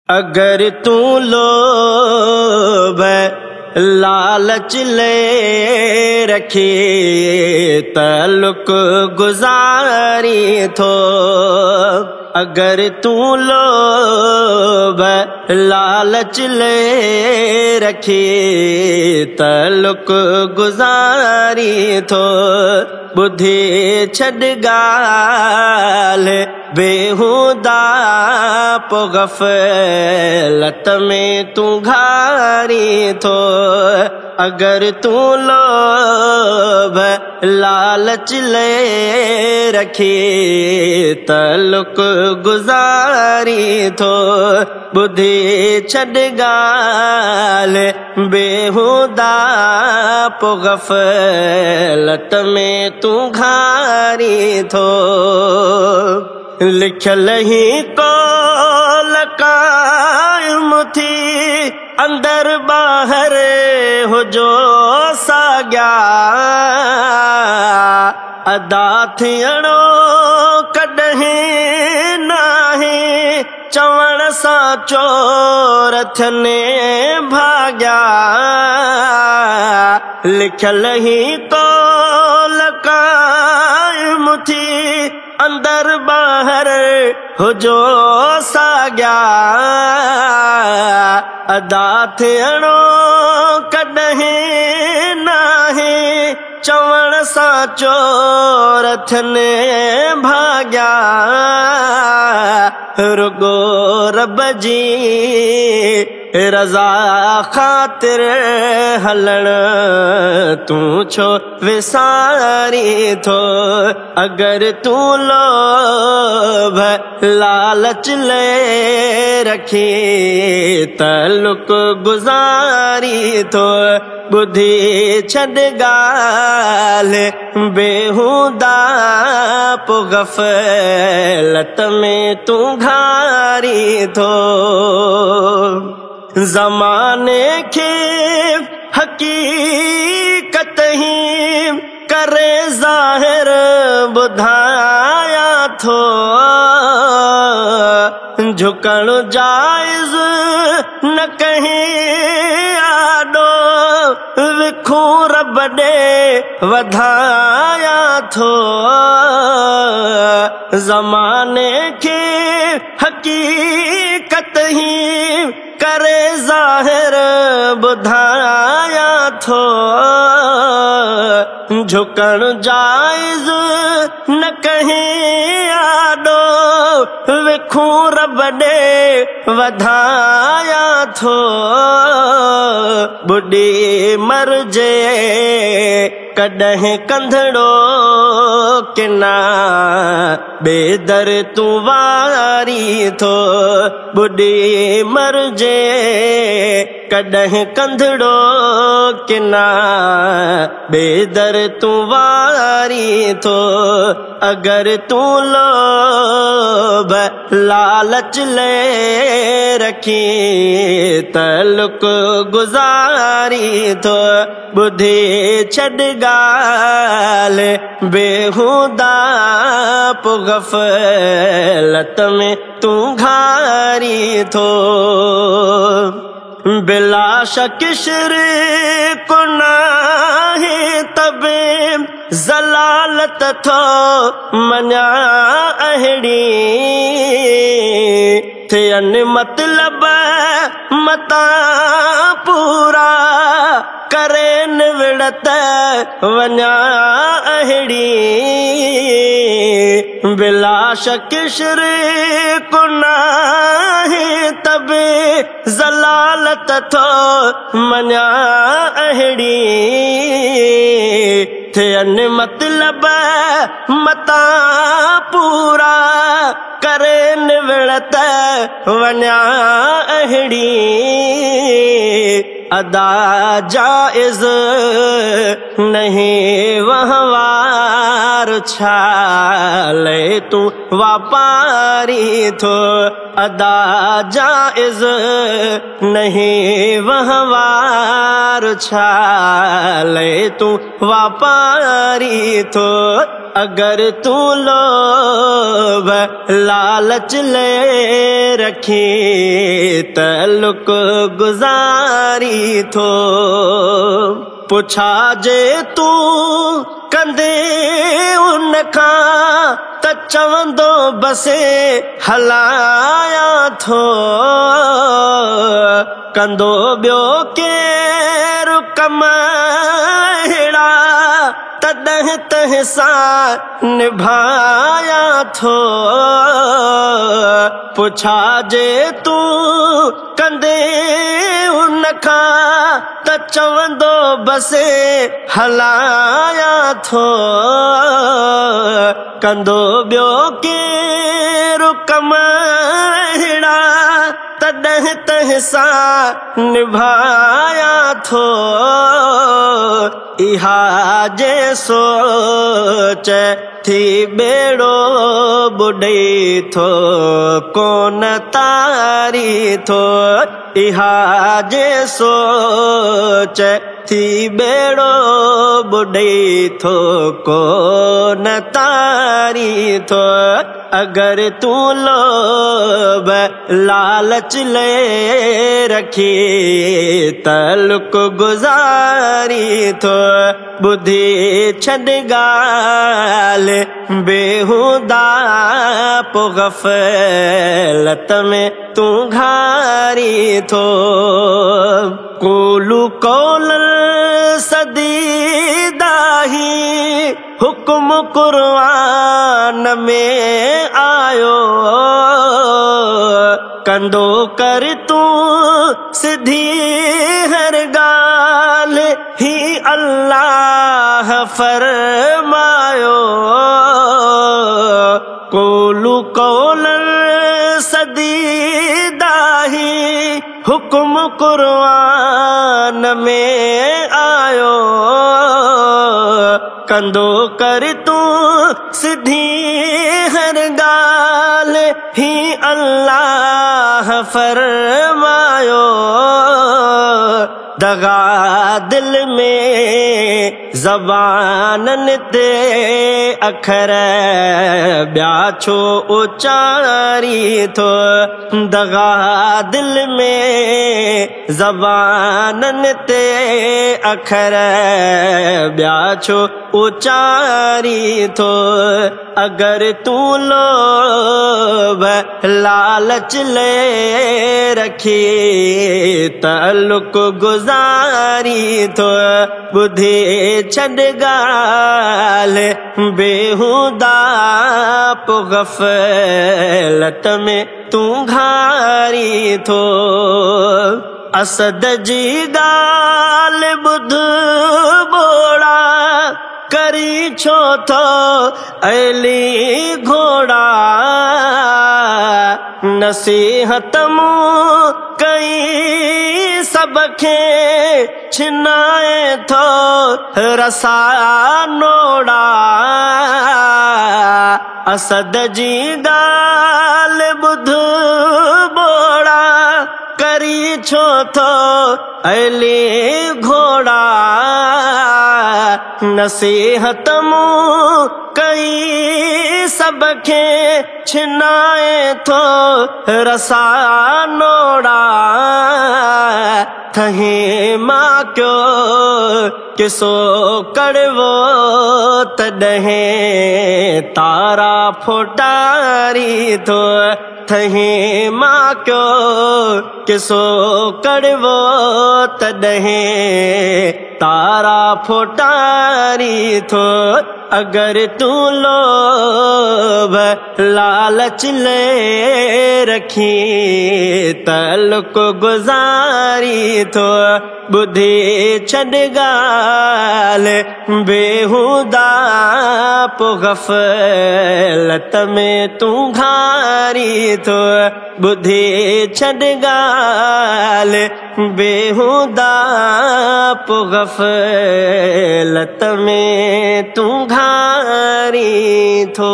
अगर तू लोभ लालच ले रखी तल्लुक गुजारी थो। अगर तू लोभ लालच ले रखी तल्लुक गुजारी थो। बुद्धि छड़ गाल बेहुदा पो गफलत में तू घारी थो। अगर तू लोभ लालच ले रखी तल्लुक गुजारी थो। बुद्धि छड़ गाल बेहुदा पो गफलत में तू घारी थो। लिखल ही कौल कायम थी अंदर बाहर हो जो साग्या। अदा थियणो कॾहिं नाहे चवण सां चोर थियने भाग्या। लिखल ही कौल कायम थी अंदर बाहर हो जो साग्या। अदा थियणो कॾहिं नाहे चवण सां चोर थियने भाग्या। रुगो रब जी रज़ा ख़ातिर हलण तू छो विसारी थो। अगर तू लोभ लालच ले रखी तल्लुक गुजारी थो। बुद्धि छड़ गाल बेहुदा पो गफलत में तू घारी थो। ज़माने के हकीकत ही करे ज़ाहिर बुधाया थो। झुकण जायज़ न कहीं आडो विखू रब दे वधाया थो। ज़माने के हकीकत ही करे ज़ाहिर बुधाया थो। झुकण जायज़ न कहीं आडो विखू रब दे वधाया थो। बुढ़ी मर जे कॾहिं कंधड़ो किना बेदर तू वारी थो। बुढ़ी मर जे कॾहिं कंधड़ो किना बेदर तू वारी थो। अगर तू लोभ लालच ले रखी तल्लुक गुजारी थो। बुद्धि छड़ गाल बेहुदा पो गफलत में तू घारी थो। बिला शक शिरक नाहे तबे ज़लालत थो मञा अहिड़ी। थियन मतलब मता पूरा करे निवड़त वञा अहिड़ी। बिला शक शिरक नाहे तबे ज़लालत थो मञा अहिड़ी। थियन मतलब मता पूरा करे निवड़त वञा अहिड़ी। अदा जायज़ नहीं वहवार छाले तू वापारी थो। अदा जायज़ नहीं वहवार छाले तू वापारी थो। अगर तू लोभ लालच ले रखी तलुक गुजारी थो पुछा जे तू कंदे उन खां त चवंदो बसे हलाया थो कंदो ॿियो केरु कम अहिड़ा तॾहिं तंहिं सां निभाया थो पुछा जे तू कंदे उन खां त चवंदो बसे हलाया थो कंदो ॿियो केरु कम अहिड़ा तॾहिं तंहिं सां निभाया थो इहा जे सोच थी बेड़ो बुॾे थो कोन तारी थो इहा जे सोच थी बेड़ो बुॾे थो कोन तारी थो अगर तू लोभ लालच ले रखी तलुक गुजारी थो बुद्धि छॾ ॻाल्हि बेहुदा पो गफ़लत में तू घारी थो कूलू कौलल सदीदाही हुक्म कुरान में आयो कंदो कर तू सिधी हर ॻाल्हि ही अल्लाह फरमायो कूलू कौलल सदीदाही हुक्म कुरान में आयो कंदो कर तू सिधी हर ॻाल्हि ही अल्लाह फरमायो दगा दिल में ज़बाननि ते अखर ॿिया छो उचारी थो दगा दिल में ज़बाननि ते अखर ॿिया छो उचारी थो अगर तू लोभ लालच ले रखी तलुक गुजारी थो बुद्धि छॾ ॻाल्हि बेहुदा पो गफ़लत में तू घारी थो असद जी ॻाल्हि ॿुध बोड़ा करी छो थो अली घोड़ा नसीहत मूं कई सब खे छिनाए थो रसा नोड़ा असद जी ॻाल्हि ॿुध बोड़ा करी छो थो अली घोड़ा नसीहत मूं कई सब खे छिनाए थो रसा नोड़ा थहीं मां क्यो किसो कड़वो तॾहिं तारा फोटारी थो थहीं मां क्यो किसो कड़वो तॾहिं तारा फोटारी थो अगर तू लोभ लालच ले रखी तलुक गुजारी थो बुद्धि छॾ ॻाल्हि बेहुदा पो गफ़लत में तू घारी थो बुद्धि छॾ ॻाल्हि बेहुदा पो गफ़लत में तू घारी थो।